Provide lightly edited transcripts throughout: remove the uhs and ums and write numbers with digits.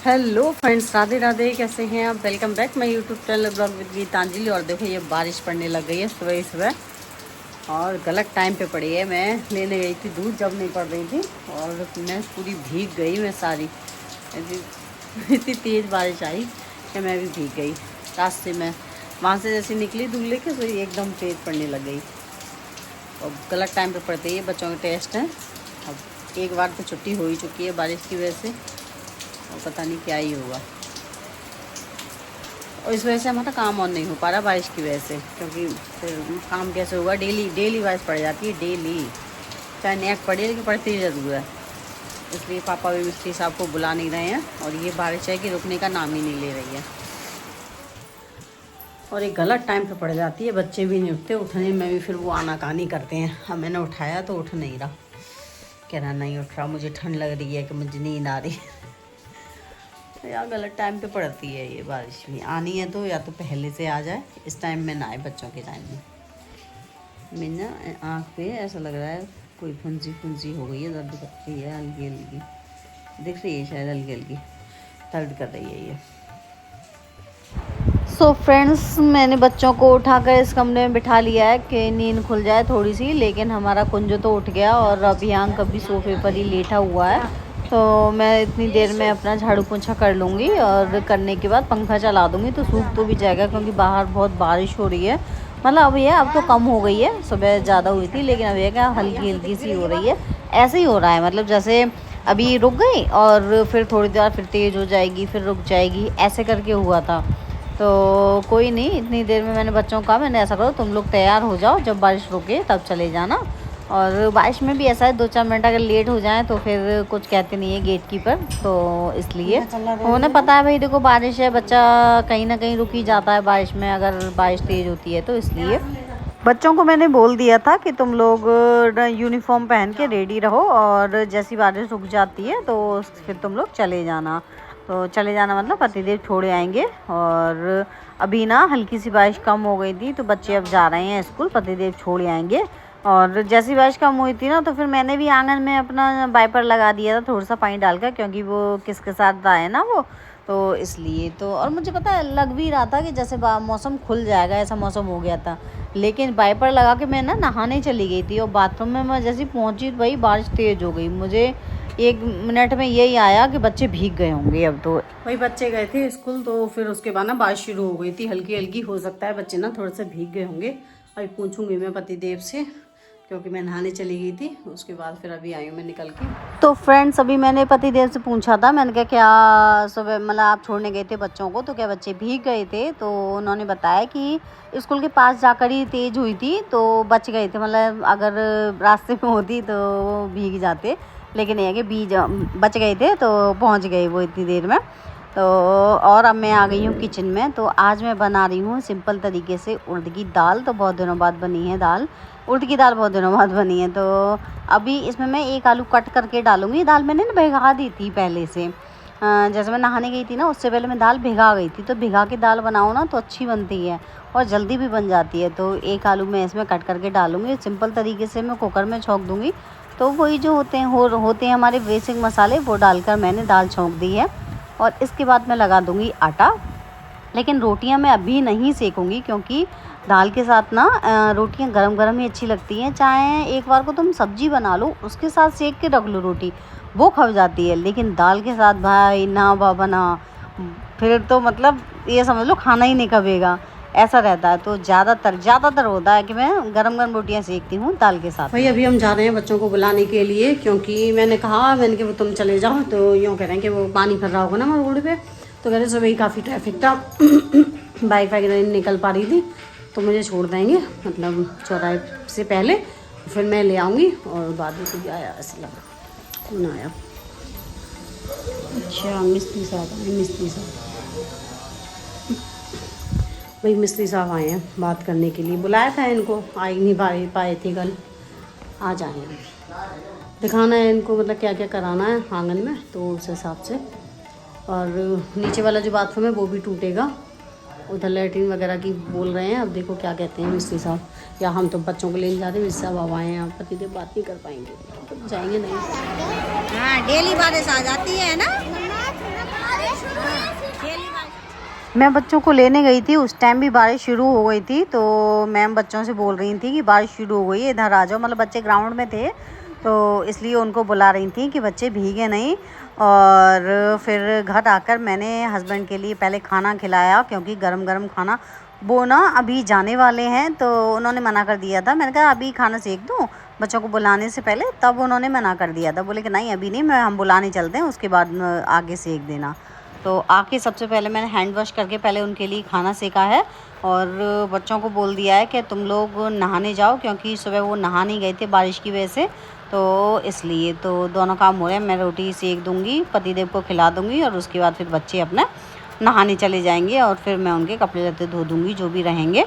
Hello friends, Radhe Radhe. कैसे हैं आप? Welcome back my YouTube channel blog with Geetanjali. और देखो ये बारिश पड़ने लग गई है सुबह सुबह, और गलत टाइम पे पड़ी है। मैं लेने गई थी दूध जब नहीं पड़ रही थी, और मैं पूरी भीग गई। मैं सारी इतनी तेज़ बारिश आई कि मैं भी भीग गई। रास्ते में वहाँ से जैसे निकली दूध लेके तो एकदम तेज़ पड़ने लग गई। और गलत टाइम पे पड़ते हैं, बच्चों के टेस्ट हैं। अब एक बार तो छुट्टी हो ही चुकी है बारिश की वजह से, और पता नहीं क्या ही होगा। और इस वजह से हमारा काम ऑन नहीं हो पा रहा बारिश की वजह से, क्योंकि फिर काम कैसे होगा। डेली बारिश पड़ जाती है, डेली चाहे नेक पड़े लेकिन पड़ती ही ज़रूर है। इसलिए पापा भी मिस्त्री साहब को बुला नहीं रहे हैं, और ये बारिश है कि रुकने का नाम ही नहीं ले रही है। और एक गलत टाइम पे पड़ जाती है, बच्चे भी नहीं उठते। उठने में भी फिर वो आनाकानी करते हैं। अब मैंने उठाया तो उठ नहीं रहा, कह रहा नहीं उठ रहा, मुझे ठंड लग रही है कि मुझे नींद आ रही है। यार गलत टाइम पे पड़ती है ये बारिश भी। आनी है तो या तो पहले से आ जाए, इस टाइम में ना आए, बच्चों के टाइम में। मेरी ना आँख पे ऐसा लग रहा है कोई फुंसी हो गई है, दर्द कर रही है हल्की हल्की, दिख रही है शायद हल्की हल्की दर्द कर रही है ये। सो फ्रेंड्स, मैंने बच्चों को उठाकर इस कमरे में बिठा लिया है कि नींद खुल जाए थोड़ी सी। लेकिन हमारा कुंजो तो उठ गया, और अभियांक कभी सोफे पर ही लेटा हुआ है। तो मैं इतनी देर में अपना झाड़ू पोंछा कर लूँगी, और करने के बाद पंखा चला दूँगी तो सूख तो भी जाएगा, क्योंकि बाहर बहुत बारिश हो रही है। मतलब अब ये अब तो कम हो गई है, सुबह ज़्यादा हुई थी लेकिन अब ये क्या हल्की हल्की सी हो रही है। ऐसे ही हो रहा है, मतलब जैसे अभी रुक गई और फिर थोड़ी देर फिर तेज़ हो जाएगी, फिर रुक जाएगी, ऐसे करके हुआ था। तो कोई नहीं, इतनी देर में मैंने बच्चों को कहा, मैंने ऐसा करो तुम लोग तैयार हो जाओ, जब बारिश रुके तब चले जाना। और बारिश में भी ऐसा है 2-4 मिनट अगर लेट हो जाए तो फिर कुछ कहते नहीं है गेट कीपर, तो इसलिए उन्हें पता है भाई देखो बारिश है, बच्चा कहीं ना कहीं रुक ही जाता है बारिश में, अगर बारिश तेज़ होती है तो। इसलिए बच्चों को मैंने बोल दिया था कि तुम लोग यूनिफॉर्म पहन के रेडी रहो, और जैसी बारिश रुक जाती है तो फिर तुम लोग चले जाना। तो चले जाना मतलब पतिदेव छोड़े आएंगे। और अभी ना हल्की सी बारिश कम हो गई थी तो बच्चे अब जा रहे हैं स्कूल, पतिदेव छोड़े आएंगे। और जैसी बारिश कम हुई थी ना तो फिर मैंने भी आंगन में अपना वाइपर लगा दिया था, थोड़ा सा पानी डालकर, क्योंकि वो किसके साथ आए ना वो, तो इसलिए तो। और मुझे पता है लग भी रहा था कि जैसे मौसम खुल जाएगा, ऐसा मौसम हो गया था। लेकिन वाइपर लगा के मैं ना नहाने चली गई थी, और बाथरूम में मैं जैसे पहुंची तो भाई बारिश तेज़ हो गई। मुझे 1 मिनट में यही आया कि बच्चे भीग गए होंगे। अब तो वही बच्चे गए थे स्कूल, तो फिर उसके बाद ना बारिश शुरू हो गई थी हल्की हल्की। हो सकता है बच्चे ना थोड़े से भीग गए होंगे। अभी पूछूंगी मैं पतिदेव से, क्योंकि मैं नहाने चली गई थी, उसके बाद फिर अभी आई हूँ मैं निकल के। तो फ्रेंड्स, अभी मैंने पतिदेव से पूछा था, मैंने कहा क्या सुबह मतलब आप छोड़ने गए थे बच्चों को तो क्या बच्चे भीग गए थे? तो उन्होंने बताया कि स्कूल के पास जाकर ही तेज़ हुई थी तो बच गए थे, मतलब अगर रास्ते में होती तो वो भीग जाते, लेकिन ये है कि बच गए थे तो पहुँच गए वो इतनी देर में। तो और अब मैं आ गई हूँ किचन में। तो आज मैं बना रही हूँ सिंपल तरीके से उड़द की दाल। तो बहुत दिनों बाद बनी है दाल, उड़द की दाल बहुत दिनों बाद बनी है। तो अभी इसमें मैं 1 आलू कट करके डालूँगी। दाल मैंने ना भिगा दी थी पहले से, जैसे मैं नहाने गई थी ना उससे पहले मैं दाल भिगा गई थी। तो भिगा के दाल बनाओ ना तो अच्छी बनती है और जल्दी भी बन जाती है। तो 1 आलू मैं इसमें कट करके डालूँगी, सिंपल तरीके से मैं कुकर में छौंक दूँगी। तो वही जो होते हैं हमारे बेसिक मसाले, वो डालकर मैंने दाल छौंक दी है। और इसके बाद मैं लगा दूँगी आटा। लेकिन रोटियां मैं अभी नहीं सेकूँगी, क्योंकि दाल के साथ ना रोटियां गरम गरम ही अच्छी लगती हैं। चाहे एक बार को तुम सब्जी बना लो उसके साथ सेक के रख लो रोटी, वो खप जाती है। लेकिन दाल के साथ भाई ना बाबा ना, फिर तो मतलब ये समझ लो खाना ही नहीं खपेगा, ऐसा रहता है। तो ज़्यादातर होता है कि मैं गरम गरम रोटियां सेकती हूँ दाल के साथ। भाई अभी हम जा रहे हैं बच्चों को बुलाने के लिए, क्योंकि मैंने कि वो तुम चले जाओ, तो यूँ कह रहे हैं कि वो पानी भर रहा होगा ना रोड पे। तो कह रहे सुबह ही काफ़ी ट्रैफिक था, बाइक वगैरह नहीं निकल पा रही थी, तो मुझे छोड़ देंगे मतलब चौराहे से पहले, फिर मैं ले आऊँगी। और बाद में कुछ आया ऐसा लगा, कौन आया? अच्छा मिस्त्री साहब भाई मिस्त्री साहब आए हैं बात करने के लिए। बुलाया था इनको, आ ही नहीं पाए थे कल, आज आए हैं। दिखाना है इनको मतलब क्या क्या कराना है आंगन में, तो उस हिसाब से। और नीचे वाला जो बाथरूम है वो भी टूटेगा, उधर लैट्रिन वगैरह की बोल रहे हैं। अब देखो क्या कहते हैं मिस्त्री साहब, या हम तो बच्चों को लेने जाते हैं। मिस्त्री साहब अब आए हैं, पतिदेव बात नहीं कर पाएंगे तो जाएंगे नहीं। हाँ डेली बारिश आ जाती है ना, मैं बच्चों को लेने गई थी, उस टाइम भी बारिश शुरू हो गई थी। तो मैम बच्चों से बोल रही थी कि बारिश शुरू हो गई है, इधर आ जाओ। मतलब बच्चे ग्राउंड में थे तो इसलिए उनको बुला रही थी कि बच्चे भीगे नहीं। और फिर घर आकर मैंने हस्बैंड के लिए पहले खाना खिलाया, क्योंकि गरम गरम खाना वो ना अभी जाने वाले हैं। तो उन्होंने मना कर दिया था। मैंने कहा अभी खाना सेक दूँ बच्चों को बुलाने से पहले, तब उन्होंने मना कर दिया था। बोले कि नहीं अभी नहीं, हम बुलाने चलते हैं, उसके बाद आगे सेक देना। तो आके सबसे पहले मैंने हैंड वॉश करके पहले उनके लिए खाना सेका है। और बच्चों को बोल दिया है कि तुम लोग नहाने जाओ, क्योंकि सुबह वो नहा नहीं गए थे बारिश की वजह से। तो इसलिए तो दोनों काम हो रहे हैं। मैं रोटी सेक दूंगी, पतिदेव को खिला दूंगी, और उसके बाद फिर बच्चे अपना नहाने चले जाएंगे। और फिर मैं उनके कपड़े लत्ते धो दूंगी जो भी रहेंगे।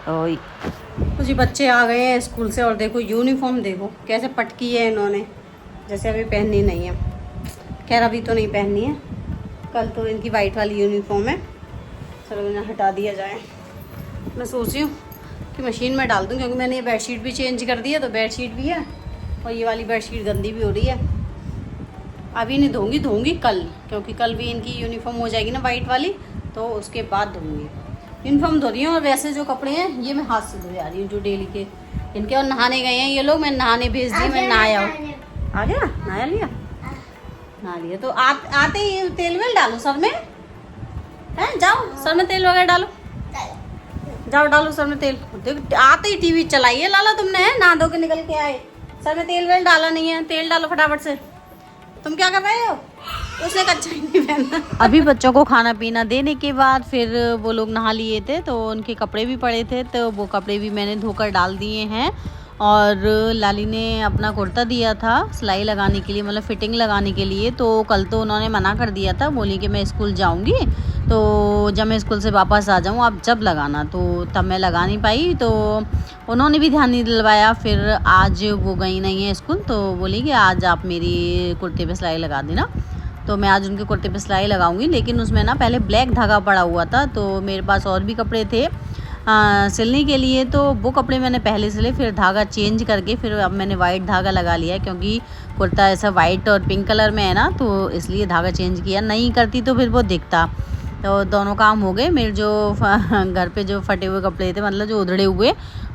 तो जी बच्चे आ गए हैं स्कूल से, और देखो यूनिफॉर्म देखो कैसे पटकी है इन्होंने, जैसे अभी पहननी नहीं है। खैर अभी तो नहीं पहननी है, कल तो इनकी वाइट वाली यूनिफॉर्म है। चलो इन्हें हटा दिया जाए। मैं सोच रही हूँ कि मशीन में डाल दूँ, क्योंकि मैंने ये बेडशीट भी चेंज कर दी है। तो बेडशीट भी है और ये वाली बेडशीट गंदी भी हो रही है। अभी नहीं धोऊंगी कल, क्योंकि कल भी इनकी यूनिफॉर्म हो जाएगी ना वाइट वाली, तो उसके बाद धोऊंगी। यूनिफॉर्म धो रही हूँ, और वैसे जो कपड़े हैं ये मैं हाथ से धो जा रही हूँ, जो डेली के इनके। और नहाने गए हैं ये लोग, मैं नहाने भेज दी। मैं नहाया हूँ, आ गया नहाया लिया, नहा लिया। तो आते ही तेल वेल डालो सर में, है जाओ सर में तेल वगैरह डालो, जाओ डालो सर में तेल। आते ही टीवी चलाई लाला तुमने, है नहा धो के निकल के आए, सर में तेल वेल डाला नहीं है। तेल डालो फटाफट से। तुम क्या कर रहे हो? उसने कच्चा ही नहीं पहना। अभी बच्चों को खाना पीना देने के बाद फिर वो लोग नहा लिए थे, तो उनके कपड़े भी पड़े थे, तो वो कपड़े भी मैंने धोकर डाल दिए हैं। और लाली ने अपना कुर्ता दिया था सिलाई लगाने के लिए, मतलब फिटिंग लगाने के लिए। तो कल तो उन्होंने मना कर दिया था, बोली कि मैं स्कूल जाऊंगी, तो जब मैं स्कूल से वापस आ जाऊँ आप जब लगाना। तो तब मैं लगा नहीं पाई, तो उन्होंने भी ध्यान नहीं दिलवाया। फिर आज वो गई नहीं है स्कूल, तो बोली कि आज आप मेरी कुर्ते पे सिलाई लगा देना। तो मैं आज उनके कुर्ते पे सिलाई लगाऊंगी, लेकिन उसमें ना पहले ब्लैक धागा पड़ा हुआ था। तो मेरे पास और भी कपड़े थे सिलने के लिए, तो वो कपड़े मैंने पहले सिले, फिर धागा चेंज करके फिर अब मैंने वाइट धागा लगा लिया है, क्योंकि कुर्ता ऐसा वाइट और पिंक कलर में है ना, तो इसलिए धागा चेंज किया। नहीं करती तो फिर वो दिखता। तो दोनों काम हो गए। मेरे जो घर पे जो फटे हुए कपड़े थे, मतलब जो उधड़े हुए,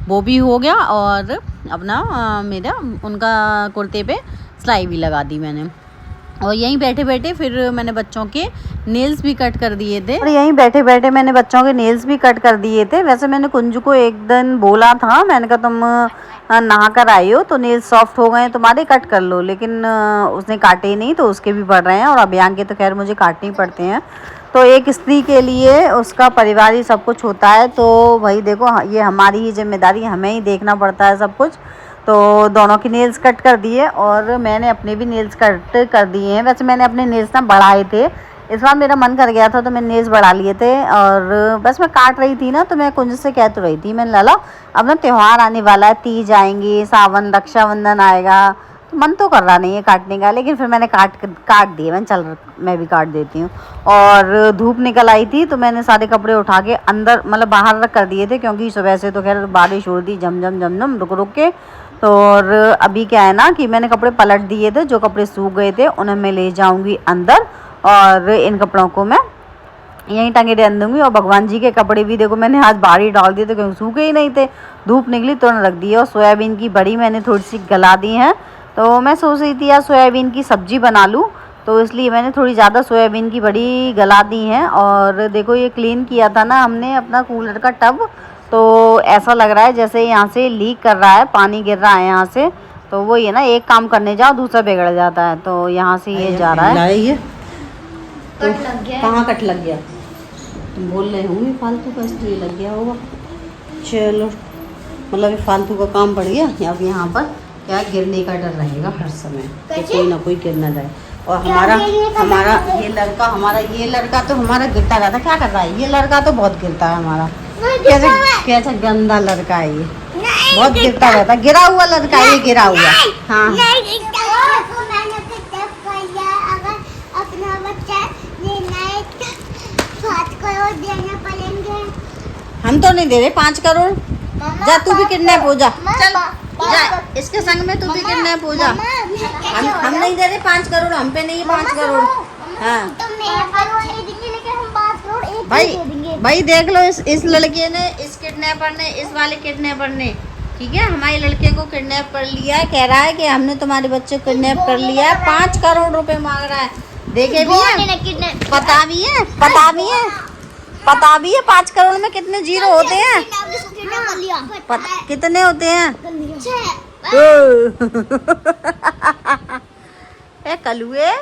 वो भी हो गया। और अपना मेरा उनका कुर्ते पे सिलाई भी लगा दी मैंने। और यहीं बैठे बैठे फिर मैंने बच्चों के नेल्स भी कट कर दिए थे, और यहीं बैठे बैठे मैंने बच्चों के नेल्स भी कट कर दिए थे। वैसे मैंने कुंजू को एक दिन बोला था, मैंने कहा तुम नहा कर आई हो तो नेल्स सॉफ्ट हो गए तुम्हारे, कट कर लो। लेकिन उसने काटे ही नहीं, तो उसके भी पड़ रहे हैं। और अभियान के तो खैर मुझे काटने ही पड़ते हैं। तो एक स्त्री के लिए उसका परिवार ही सब कुछ होता है। तो भाई देखो ये हमारी ही जिम्मेदारी, हमें ही देखना पड़ता है सब कुछ। तो दोनों की नेल्स कट कर दिए, और मैंने अपने भी नेल्स कट कर दिए हैं। वैसे मैंने अपने नेल्स ना बढ़ाए थे, इस बार मेरा मन कर गया था तो मैंने नेल्स बढ़ा लिए थे। और बस मैं काट रही थी ना, तो मैं कुंज से कह तो रही थी, मैंने लाला अब ना त्यौहार आने वाला है, तीज आएंगी, सावन रक्षाबंधन आएगा, तो मन तो कर रहा नहीं है काटने का। लेकिन फिर मैंने काट दिए। मैंने चल मैं भी काट देती हूँ। और धूप निकल आई थी, तो मैंने सारे कपड़े उठा के अंदर मतलब बाहर रख कर दिए थे, क्योंकि सुबह से तो खैर बारिश हो रही, झमझम रुक रुक के। तो और अभी क्या है ना कि मैंने कपड़े पलट दिए थे, जो कपड़े सूख गए थे उन्हें मैं ले जाऊंगी अंदर, और इन कपड़ों को मैं यहीं टंगे रहने दूंगी। और भगवान जी के कपड़े भी देखो मैंने आज बाहर ही डाल दिए थे, क्योंकि सूखे ही नहीं थे, धूप निकली तो रख दिए। और सोयाबीन की बड़ी मैंने थोड़ी सी गला दी है। तो मैं सोच रही थी यार सोयाबीन की सब्जी बना लूँ, तो इसलिए मैंने थोड़ी ज़्यादा सोयाबीन की बड़ी गला दी है। और देखो ये क्लीन किया था ना हमने अपना कूलर का टब, तो ऐसा लग रहा है जैसे यहाँ से लीक कर रहा है, पानी गिर रहा है यहाँ से। तो वो ये ना एक काम करने जाओ दूसरा बिगड़ जाता है, तो यहाँ से ये जा रहा है। ये तो कहाँ कट लग गया? तुम बोल रहे होंगे फालतू का, इसलिए लग गया होगा। चलो मतलब फालतू का काम पड़ गया। अब यहाँ पर क्या गिरने का डर रहेगा हर समय, तो कोई ना कोई गिर ना जाए। और हमारा ये लड़का तो हमारा गिरता रहता। क्या कर रहा है ये लड़का? तो बहुत गिरता है हमारा। कैसा गंदा लड़का है ये, बहुत गिरता रहता। गिरा हुआ लड़का है ये, गिरा हुआ। हाँ हम तो नहीं दे रहे 5 करोड़। जा तू भी किडनैप हो जा, चल जा इसके संग में, तू भी किडनैप हो जा। हम नहीं दे रहे 5 करोड़, हम पे नहीं 5 करोड़। हाँ भाई भाई देख लो, इस लड़के ने, इस किडनैपर ने, इस वाले किडनैपर ने, ठीक है, हमारे लड़के को किडनैप कर लिया है। कह रहा है कि हमने तुम्हारे बच्चे को किडनैप कर लिया है। 5 करोड़ रुपए मांग रहा है। देखे भी है, पता भी है, पता भी है, पता भी है 5 करोड़ में कितने जीरो होते हैं, कितने होते हैं। कलुए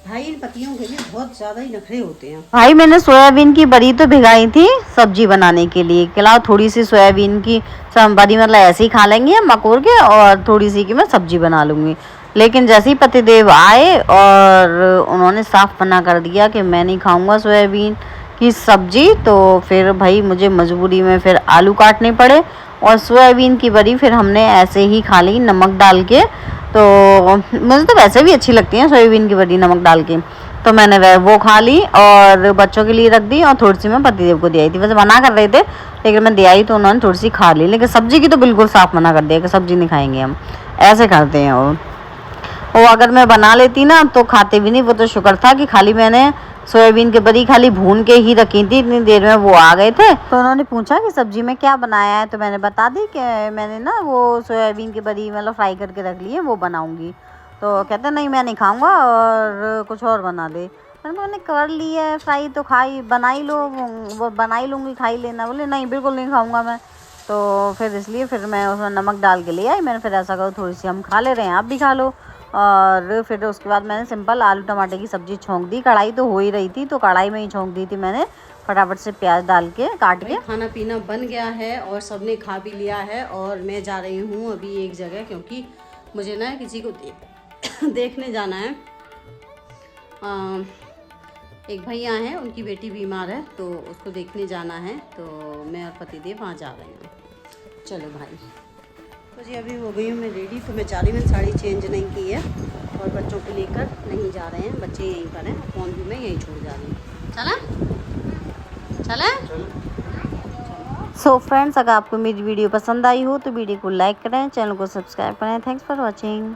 भाई, इन पतियों के लिए बहुत ज्यादा ही नखरे होते हैं। भाई मैंने सोयाबीन की बड़ी तो भिगाई थी सब्जी बनाने के लिए, खिलाओ थोड़ी सी सोयाबीन की बड़ी, मतलब ऐसे ही खा लेंगे मकोर के, और थोड़ी सी की मैं सब्जी बना लूंगी। लेकिन जैसे ही पतिदेव आए और उन्होंने साफ मना कर दिया कि मैं नहीं खाऊंगा सोयाबीन की सब्जी, तो फिर भाई मुझे मजबूरी में फिर आलू काटने पड़े, और सोयाबीन की बड़ी फिर हमने ऐसे ही खा ली नमक डाल के। तो मुझे तो वैसे भी अच्छी लगती है सोयाबीन की बड़ी नमक डाल के, तो मैंने वो खा ली और बच्चों के लिए रख दी, और थोड़ी सी मैं पतिदेव को दे आई थी। वैसे मना कर रहे थे लेकिन मैं दे आई तो उन्होंने थोड़ी सी खा ली, लेकिन सब्जी की तो बिल्कुल साफ मना कर दिया कि सब्जी नहीं खाएंगे हम, ऐसे करते हैं वो अगर मैं बना लेती ना तो खाते भी नहीं। वो तो शुक्र था कि खाली मैंने सोयाबीन की बड़ी खाली भून के ही रखी थी, इतनी देर में वो आ गए थे। तो उन्होंने पूछा कि सब्जी में क्या बनाया है, तो मैंने बता दी कि मैंने ना वो सोयाबीन की बड़ी मतलब फ्राई करके रख ली है, वो बनाऊंगी। तो कहते नहीं मैं नहीं खाऊंगा और कुछ और बना दे। मैंने कर ली है फ्राई तो खाई, बनाई लो, वो बनाई लूँगी, खाई लेना। बोले नहीं बिल्कुल नहीं खाऊँगा मैं। तो फिर इसलिए फिर मैं उसमें नमक डाल के ले आई। मैंने फिर ऐसा करो थोड़ी सी हम खा ले रहे हैं, आप भी खा लो। और फिर उसके बाद मैंने सिंपल आलू टमाटर की सब्ज़ी छौंक दी। कढ़ाई तो हो ही रही थी तो कढ़ाई में ही छौंक दी थी मैंने, फटाफट से प्याज डाल के काट के। खाना पीना बन गया है और सबने खा भी लिया है, और मैं जा रही हूँ अभी एक जगह, क्योंकि मुझे ना किसी को देखने जाना है। एक भैया हैं, उनकी बेटी बीमार है तो उसको देखने जाना है, तो मैं और पतिदेव वहाँ जा रहे हैं। चलो भाई, तो जी अभी हो गई हूँ मैं रेडी। तो मैं जा रही हूँ, मैंने साड़ी चेंज नहीं की है और बच्चों को लेकर नहीं जा रहे हैं, बच्चे यहीं पर हैं, फ़ोन भी मैं यहीं छोड़ जा रही हूँ। चला सो फ्रेंड्स, अगर आपको मेरी वीडियो पसंद आई हो तो वीडियो को लाइक करें, चैनल को सब्सक्राइब करें। Thanks for watching.